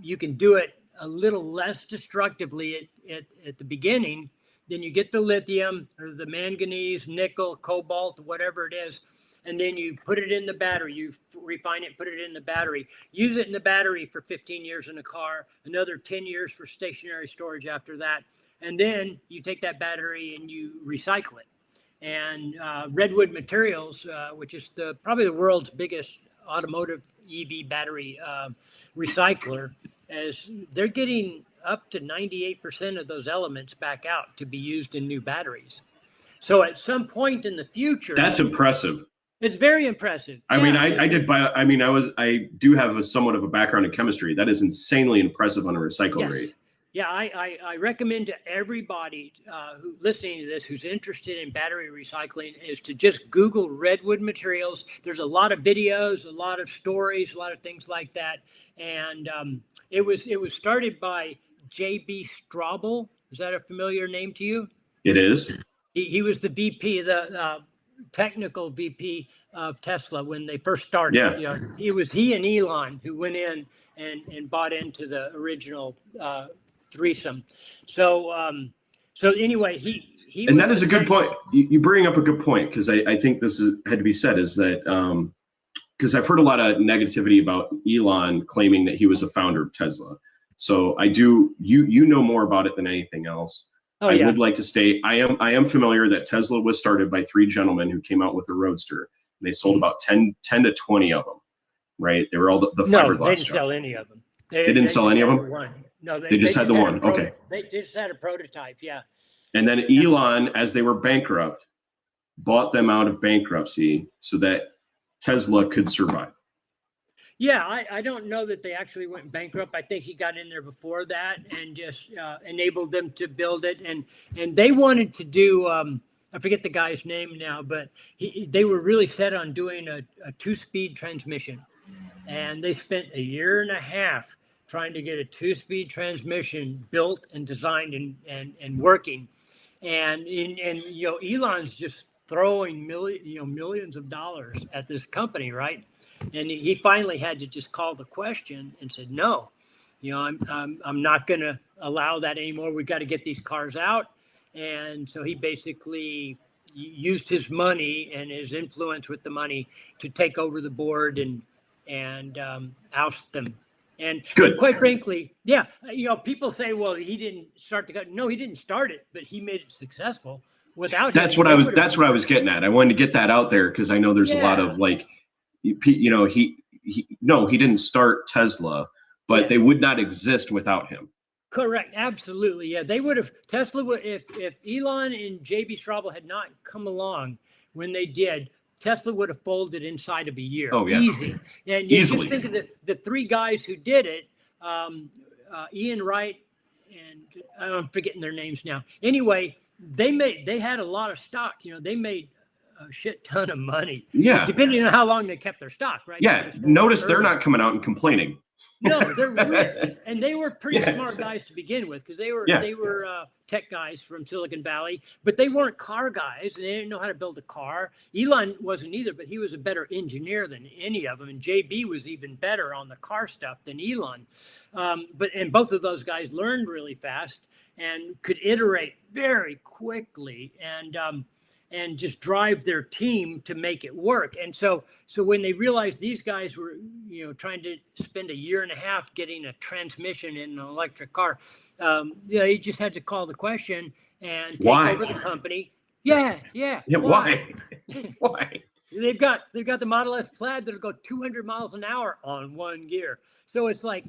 you can do it a little less destructively at the beginning. Then you get the lithium or the manganese, nickel, cobalt, whatever it is, and then you put it in the battery. You refine it, put it in the battery. Use it in the battery for 15 years in a car, another 10 years for stationary storage after that. And then you take that battery and you recycle it. And Redwood Materials, which is probably the world's biggest automotive EV battery recycler, as they're getting up to 98% of those elements back out to be used in new batteries. So at some point in the future, that's impressive. It's very impressive. I mean, I do have somewhat of a background in chemistry. That is insanely impressive on a recycle rate. Yeah, I recommend to everybody who listening to this who's interested in battery recycling is to just Google Redwood Materials. There's a lot of videos, a lot of stories, a lot of things like that. And it was started by J.B. Straubel. Is that a familiar name to you? It is. He was the VP, the technical VP of Tesla when they first started. Yeah. He and Elon who went in and bought into the original threesome. So anyway, he and that is a good point. You bring up a good point, because I think this had to be said, is that because I've heard a lot of negativity about Elon claiming that he was a founder of Tesla. So I do, you know more about it than anything else. I would like to state, I am familiar that Tesla was started by three gentlemen who came out with a Roadster. And they sold about 10 to 20 of them, right? They were all the fiberglass. No, they didn't sell any of them. They didn't sell any of them? One. No, they just had the one. Okay. They just had a prototype, yeah. And then Elon, as they were bankrupt, bought them out of bankruptcy so that Tesla could survive. Yeah, I don't know that they actually went bankrupt. I think he got in there before that and just enabled them to build it. And they wanted to do, I forget the guy's name now, but they were really set on doing a 2-speed transmission. And they spent a year and a half trying to get a 2-speed transmission built and designed and working. And Elon's just throwing millions of dollars at this company, right? And he finally had to just call the question and said, no, I'm not going to allow that anymore. We've got to get these cars out. And so he basically used his money and his influence with the money to take over the board and oust them. And quite frankly, people say, well, he didn't start the company. No, he didn't start it, but he made it successful without. That's what I was getting at. I wanted to get that out there because I know there's a lot of he didn't start Tesla, but they would not exist without him. Correct. Absolutely. Yeah. They would have, Tesla would, if Elon and J.B. Straubel had not come along when they did, Tesla would have folded inside of a year. Oh, yeah. Easy. And you just think of the three guys who did it, Ian Wright and I'm forgetting their names now. Anyway, they had a lot of stock. You know, they made a shit ton of money. Yeah. Depending on how long they kept their stock, right? Yeah. Notice they're not coming out and complaining. No, they're rich, and they were pretty Yes. smart guys to begin with because they were Yeah. tech guys from Silicon Valley, but they weren't car guys. And they didn't know how to build a car. Elon wasn't either, but he was a better engineer than any of them, and JB was even better on the car stuff than Elon. And both of those guys learned really fast and could iterate very quickly and just drive their team to make it work. And so when they realized these guys were, you know, trying to spend a year and a half getting a transmission in an electric car, you know, you just had to call the question and take over the company. Yeah. Why? Why? They've got the Model S Plaid that'll go 200 miles an hour on one gear. So it's like,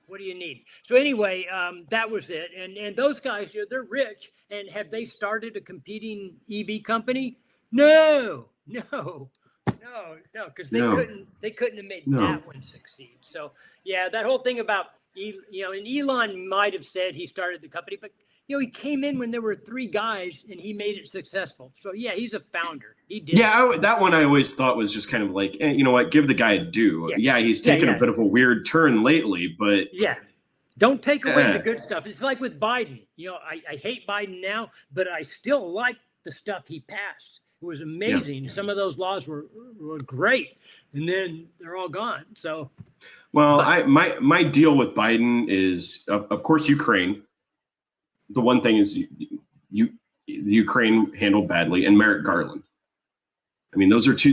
what do you need? So anyway, that was it. And those guys, you know, they're rich. And have they started a competing EV company? No, because they couldn't have made that one succeed. So yeah, that whole thing about, you know, and Elon might have said he started the company, but you know, he came in when there were 3 guys and he made it successful. So yeah, he's a founder. He did. Yeah, that one I always thought was just kind of like, you know what, give the guy a due. Yeah, he's taken a bit of a weird turn lately, but don't take away the good stuff. It's like with Biden. You know, I hate Biden now, but I still like the stuff he passed. It was amazing. Yeah. Some of those laws were great, and then they're all gone. So, well, my deal with Biden is, of course, Ukraine. The one thing is Ukraine handled badly, and Merrick Garland. I mean, those are two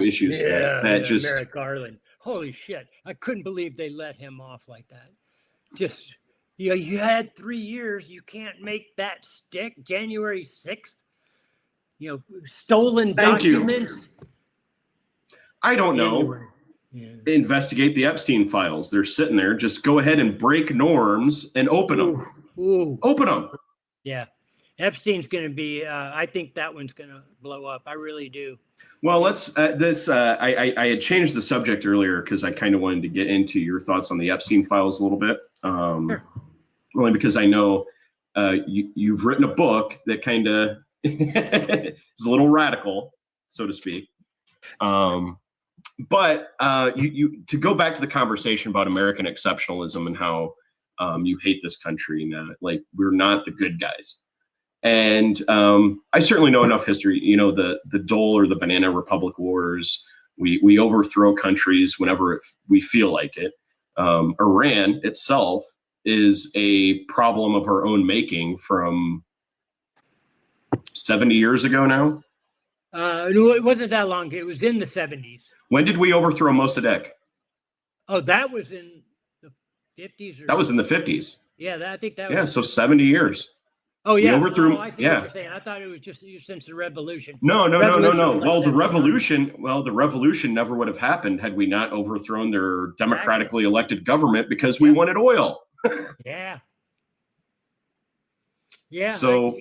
issues that just Merrick Garland. Holy shit! I couldn't believe they let him off like that. Just, you know, you had 3 years. You can't make that stick. January 6th. You know, stolen documents. I don't know. Anyway, investigate the Epstein files. They're sitting there. Just go ahead and break norms and open them. Open them. Yeah. Epstein's going to be, I think that one's going to blow up. I really do. Well, let's, I had changed the subject earlier because I kind of wanted to get into your thoughts on the Epstein files a little bit. Sure. Only because I know you've written a book that kind of is a little radical, so to speak. But you to go back to the conversation about American exceptionalism and how you hate this country and like we're not the good guys. And I certainly know enough history, you know, the Dole or the Banana Republic Wars. We overthrow countries whenever we feel like it. Iran itself is a problem of our own making from 70 years ago now. No, it wasn't that long. It was in the 70s. When did we overthrow Mossadegh? Oh, that was in the 50s. That was in the 50s. Yeah, I think that was. Yeah, so 70 years. Oh, yeah. Overthrew, I see what you're saying. I thought it was just since the revolution. No. Well, the revolution never would have happened had we not overthrown their democratically elected government because we wanted oil. Yeah. So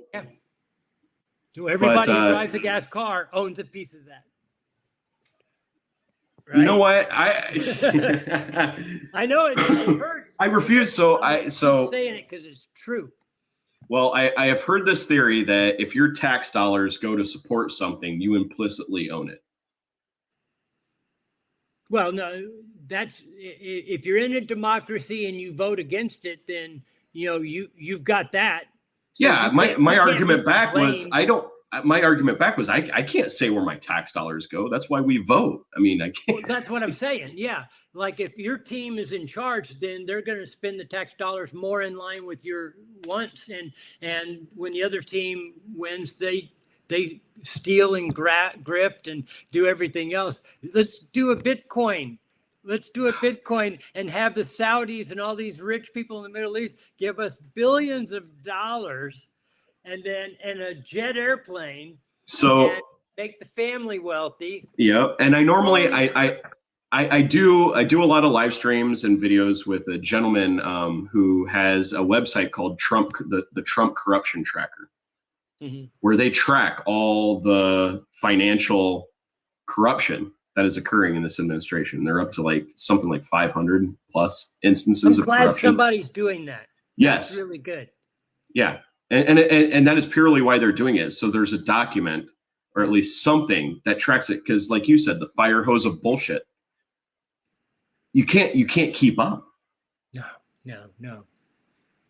everybody who drives a gas car owns a piece of that. Right? You know what? I know it hurts. I refuse. I'm saying it because it's true. Well, I have heard this theory that if your tax dollars go to support something, you implicitly own it. Well, no, that's if you're in a democracy and you vote against it, then you know you've got that. So yeah, my argument back was I can't say where my tax dollars go. That's why we vote. I mean, I can't. Well, that's what I'm saying. Yeah. Like if your team is in charge, then they're going to spend the tax dollars more in line with your wants. And when the other team wins, they steal and grift and do everything else. Let's do a Bitcoin. Let's do a Bitcoin and have the Saudis and all these rich people in the Middle East give us billions of dollars and a jet airplane. So and make the family wealthy. Yeah. And I normally, I do a lot of live streams and videos with a gentleman who has a website called the Trump Corruption Tracker, where they track all the financial corruption that is occurring in this administration. They're up to like something like 500 plus instances I'm of glad corruption. Somebody's doing that. Yes. That's really good. Yeah. And that is purely why they're doing it. So there's a document or at least something that tracks it. Because like you said, the fire hose of bullshit. You can't keep up. No.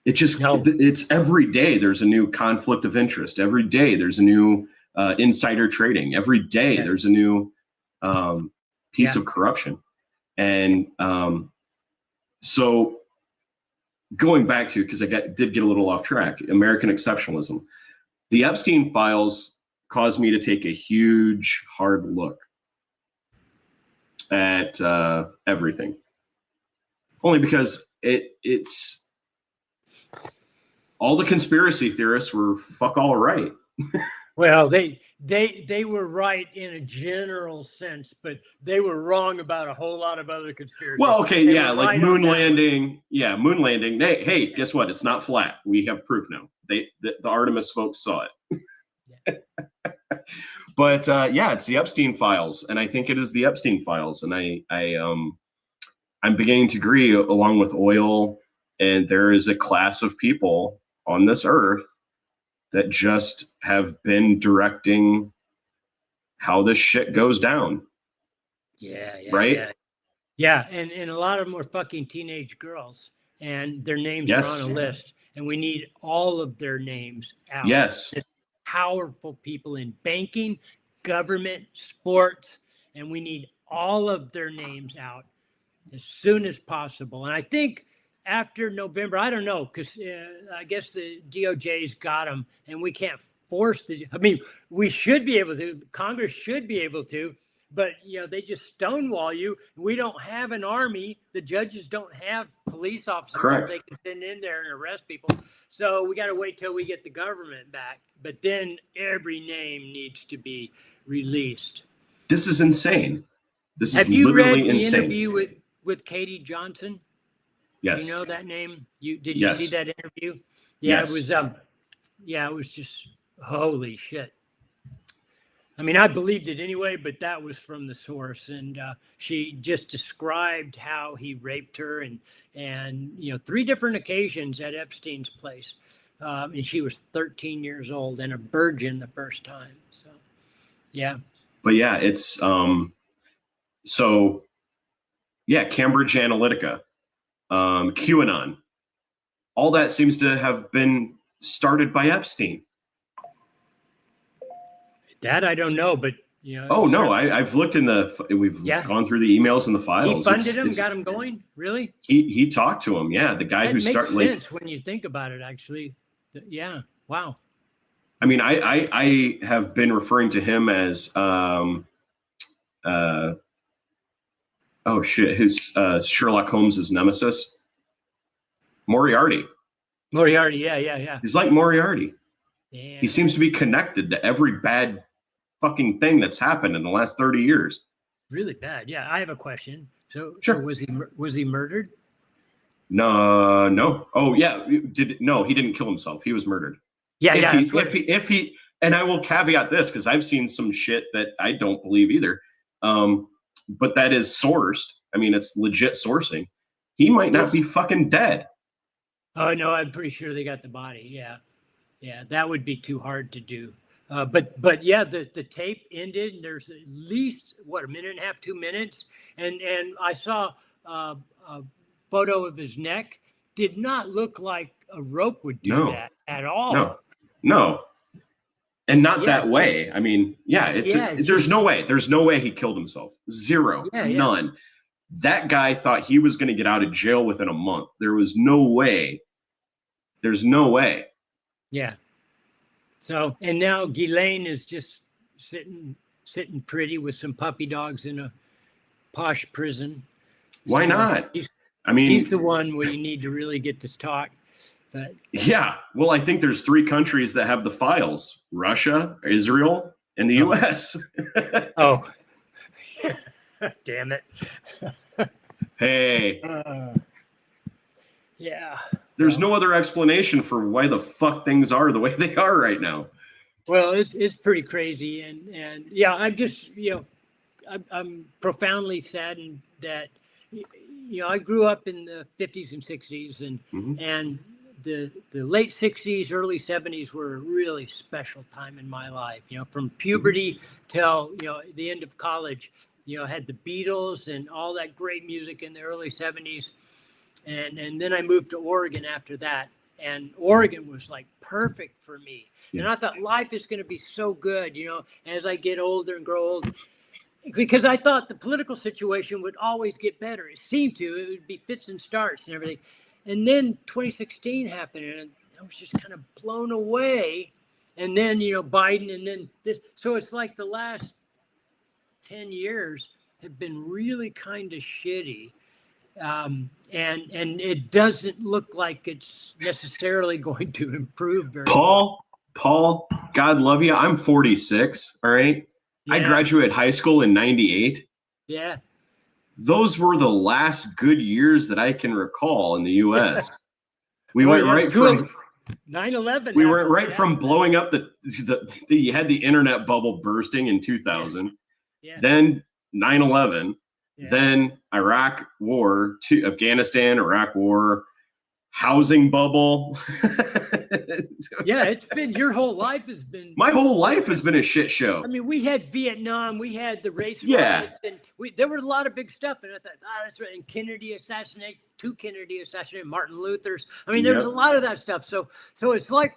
It just, it's every day there's a new conflict of interest. Every day there's a new insider trading. Every day there's a new piece of corruption. And so going back to, because I did get a little off track, American exceptionalism. The Epstein files caused me to take a huge, hard look at everything. Only because it's all the conspiracy theorists were fuck all right. Well, they were right in a general sense, but they were wrong about a whole lot of other conspiracies. Well, okay, they like right moon landing. Yeah, moon landing. Hey, guess what? It's not flat. We have proof now. The Artemis folks saw it. But it's the Epstein files, and I think it is the Epstein files, and I'm beginning to agree, along with oil, and there is a class of people on this earth that just have been directing how this shit goes down. Right? Yeah, and a lot of them were fucking teenage girls, and their names are on a list, and we need all of their names out. Yes. It's powerful people in banking, government, sports, and we need all of their names out as soon as possible. And I think after November, I don't know, because I guess the DOJ's got them, and we can't force we should be able to. Congress should be able to, but they just stonewall you. We don't have an army. The judges don't have police officers that they can send in there and arrest people. So we got to wait till we get the government back. But then every name needs to be released. This is insane. This have is you literally read the insane. interview with Katie Johnson? Yes. Do you know that name? Did you see that interview? Yeah, yes. It was it was just holy shit. I mean, I believed it anyway, but that was from the source, and she just described how he raped her, and 3 different occasions at Epstein's place, and she was 13 years old and a virgin the first time. So, yeah. But it's Cambridge Analytica, QAnon, all that seems to have been started by Epstein. That I don't know, but Oh no, I've looked in we've gone through the emails and the files. He funded him, got him going. Really? He talked to him. Yeah, the guy who started. Makes sense when you think about it. Actually, yeah. Wow. I mean, I have been referring to him as who's Sherlock Holmes's nemesis, Moriarty. Moriarty, yeah. He's like Moriarty. Damn. He seems to be connected to every bad fucking thing that's happened in the last 30 years. Really bad. Yeah, I have a question. So, sure. So was he murdered? No. Oh yeah, he didn't kill himself. He was murdered. Yeah, If he, and I will caveat this because I've seen some shit that I don't believe either. But that is sourced. I mean, it's legit sourcing. He might not be fucking dead. Oh no, I'm pretty sure they got the body. Yeah, that would be too hard to do. But yeah, the tape ended, and there's at least a minute and a half, 2 minutes, and I saw a photo of his neck. Did not look like a rope would do that at all. No, and not that way. I mean, there's no way. There's no way he killed himself. Zero, none. That guy thought he was going to get out of jail within a month. There was no way. There's no way. Yeah. So, and now Ghislaine is just sitting pretty with some puppy dogs in a posh prison. Why not? She's the one where you need to really get this talk. But yeah, well, I think there's 3 countries that have the files: Russia, Israel, and the U.S. Oh, damn it! Hey. Yeah. There's no other explanation for why the fuck things are the way they are right now. Well, it's pretty crazy, and yeah, I'm just I'm profoundly saddened that, I grew up in the 50s and 60s, and the late 60s, early 70s were a really special time in my life. From puberty till the end of college. Had the Beatles and all that great music in the early 70s, and then I moved to Oregon after that, and Oregon was like perfect for me. And I thought life is going to be so good, as I get older and grow older. Because I thought the political situation would always get better. It seemed to. It would be fits and starts and everything. And then 2016 happened, and I was just kind of blown away. And then, Biden, and then this. So it's like the last 10 years have been really kind of shitty. And it doesn't look like it's necessarily going to improve very much. Paul, God love you. I'm 46, all right? Yeah. I graduated high school in 98. Yeah. Those were the last good years that I can recall in the U.S. We went right from 9/11. We went right from blowing up you had the internet bubble bursting in 2000. Yeah. Then 9/11. Yeah. Then Iraq war, Afghanistan, Iraq war, housing bubble. Yeah, it's been your whole life has been. My whole life has been a shit show. I mean, we had Vietnam, we had the race riots, and there was a lot of big stuff. And I thought, that's right. And Kennedy assassination, Martin Luther's. I mean, there's a lot of that stuff. So it's like,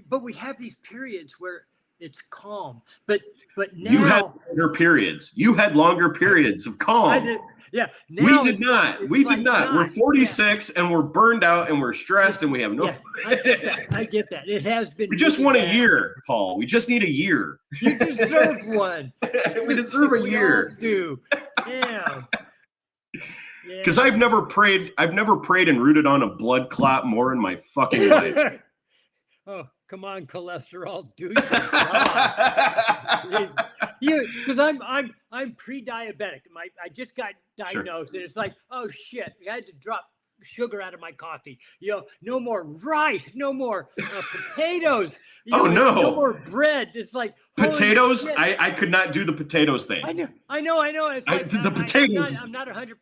but we have these periods where it's calm. But now you had longer periods. You had longer periods of calm. Yeah, we did not. We're 46 and we're burned out and we're stressed and we have no. Yeah, I get that. It has been. We just want a year, Paul. We just need a year. You deserve one. We deserve a year. Do. Yeah. Because I've never prayed and rooted on a blood clot more in my fucking life. Oh, come on, cholesterol, dude. Because I'm pre-diabetic. I just got diagnosed, and it's like, oh shit, I had to drop sugar out of my coffee. No more rice, no more potatoes. No more bread. It's like potatoes. I could not do the potatoes thing. I know. It's like, the potatoes. I'm not 100%.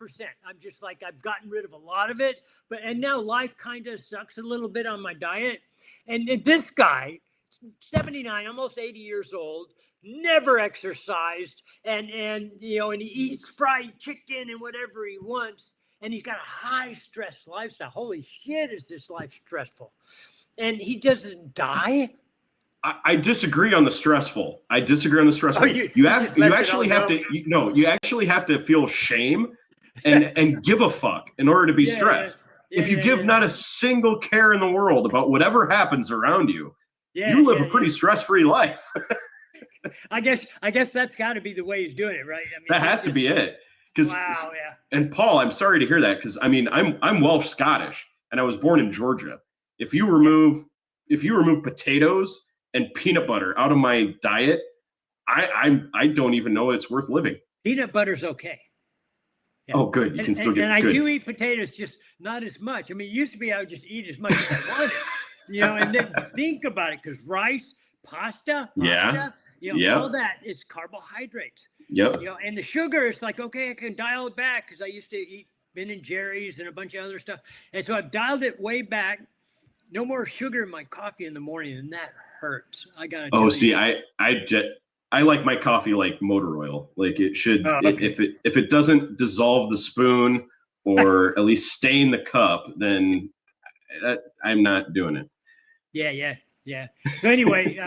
I'm just like, I've gotten rid of a lot of it, and now life kind of sucks a little bit on my diet. And this guy, 79, almost 80 years old, never exercised, and he eats fried chicken and whatever he wants, and he's got a high stress lifestyle. Holy shit, is this life stressful? And he doesn't die. I disagree on the stressful. Oh, you actually have to feel shame and give a fuck in order to be stressed. If you give not a single care in the world about whatever happens around you, you live a pretty stress-free life. I guess that's got to be the way he's doing it, right? I mean, that has to be it. Wow, yeah. And Paul, I'm sorry to hear that, because I mean, I'm Welsh Scottish, and I was born in Georgia. If you remove potatoes and peanut butter out of my diet, I don't even know it's worth living. Peanut butter's okay. Yeah. Oh, good. You can still get. And I do eat potatoes, just not as much. I mean, it used to be I would just eat as much as I wanted, and then think about it, because rice, pasta, all that is carbohydrates. Yep. And the sugar is like, okay, I can dial it back, because I used to eat Ben and Jerry's and a bunch of other stuff, and so I've dialed it way back. No more sugar in my coffee in the morning, and that hurts. I gotta. Oh, see, I like my coffee like motor oil. Like it should, if it doesn't dissolve the spoon or at least stain the cup, then I'm not doing it. Yeah. So anyway,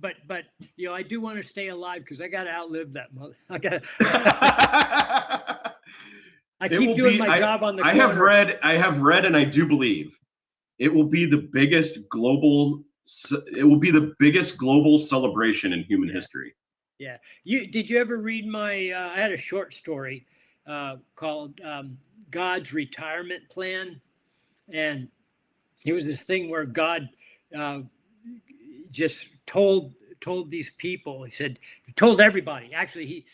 but I do want to stay alive, because I got to outlive that mother. I keep doing my job on the. I have read, and I do believe it will be the biggest global. It will be the biggest global celebration in human history. Yeah. Did you ever read my? I had a short story called God's Retirement Plan, and it was this thing where God just told these people. He told everybody. Actually,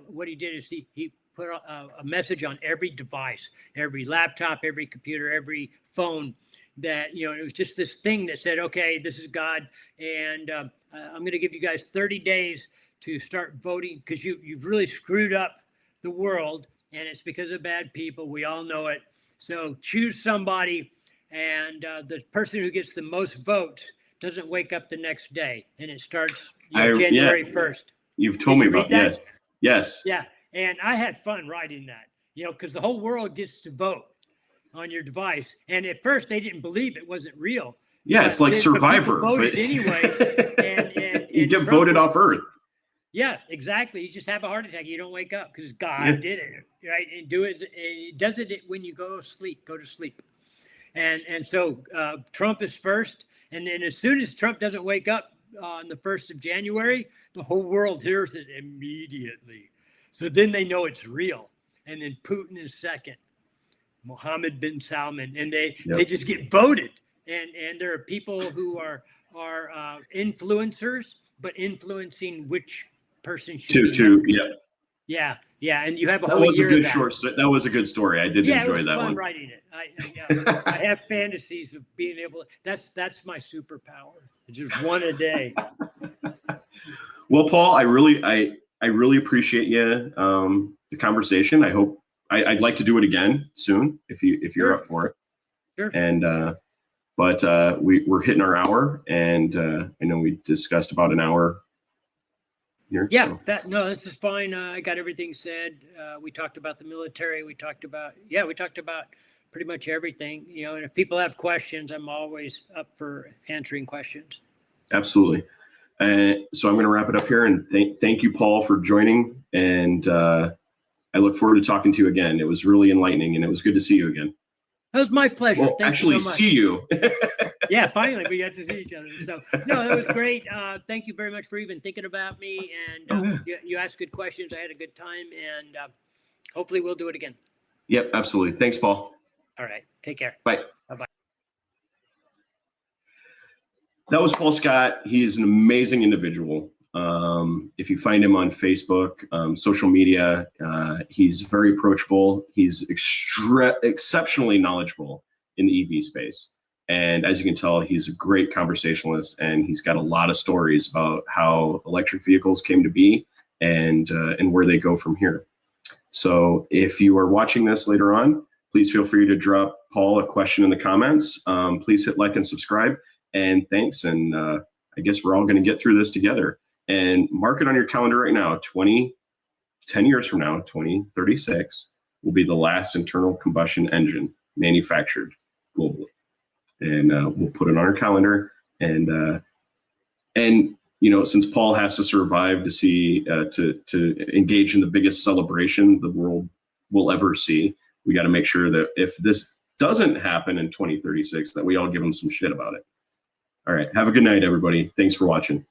what he did is he put a message on every device, every laptop, every computer, every phone. That it was just this thing that said, okay, this is God, and I'm going to give you guys 30 days to start voting, because you've really screwed up the world, and it's because of bad people. We all know it. So choose somebody, and the person who gets the most votes doesn't wake up the next day, and it starts January 1st. You've told me about that. Yes. Yeah, and I had fun writing that, because the whole world gets to vote on your device. And at first they didn't believe it wasn't real. Yeah, it's like Survivor. Voted anyway, and you get voted off Earth. Yeah, exactly. You just have a heart attack. You don't wake up because God did it, right? And it does it when you go to sleep. And so Trump is first, and then as soon as Trump doesn't wake up on the 1st of January, the whole world hears it immediately. So then they know it's real. And then Putin is second, Mohammed bin Salman, and they just get voted. And there are people who are influencers, but influencing which person should be. Yeah. And you have a whole year of that. That was a good story. I did enjoy that one. It was fun writing it. I have fantasies of being able. That's my superpower. Just one a day. Well, Paul, I really appreciate you the conversation. I hope I'd like to do it again soon if you're up for it. Sure. And but we're hitting our hour, and I know we discussed about an hour here. Yeah, so. This is fine. I got everything said. We talked about the military. We talked about pretty much everything. And if people have questions, I'm always up for answering questions. Absolutely. So I'm going to wrap it up here, and thank you, Paul, for joining. And I look forward to talking to you again. It was really enlightening, and it was good to see you again. It was my pleasure. Well, Thank you so much. See you. Yeah, finally we got to see each other. So no, that was great. Thank you very much for even thinking about me. And you asked good questions. I had a good time, and hopefully we'll do it again. Yep, absolutely. Thanks, Paul. All right. Take care. Bye. Bye-bye. That was Paul Scott. He's an amazing individual. If you find him on Facebook, social media, he's very approachable. He's exceptionally knowledgeable in the EV space. And as you can tell, he's a great conversationalist, and he's got a lot of stories about how electric vehicles came to be and where they go from here. So if you are watching this later on, please feel free to drop Paul a question in the comments. Please hit like and subscribe. And thanks. And I guess we're all going to get through this together. And mark it on your calendar right now. 10 years from now, 2036, will be the last internal combustion engine manufactured globally. And we'll put it on our calendar. And since Paul has to survive to see to engage in the biggest celebration the world will ever see, we got to make sure that if this doesn't happen in 2036, that we all give him some shit about it. All right. Have a good night, everybody. Thanks for watching.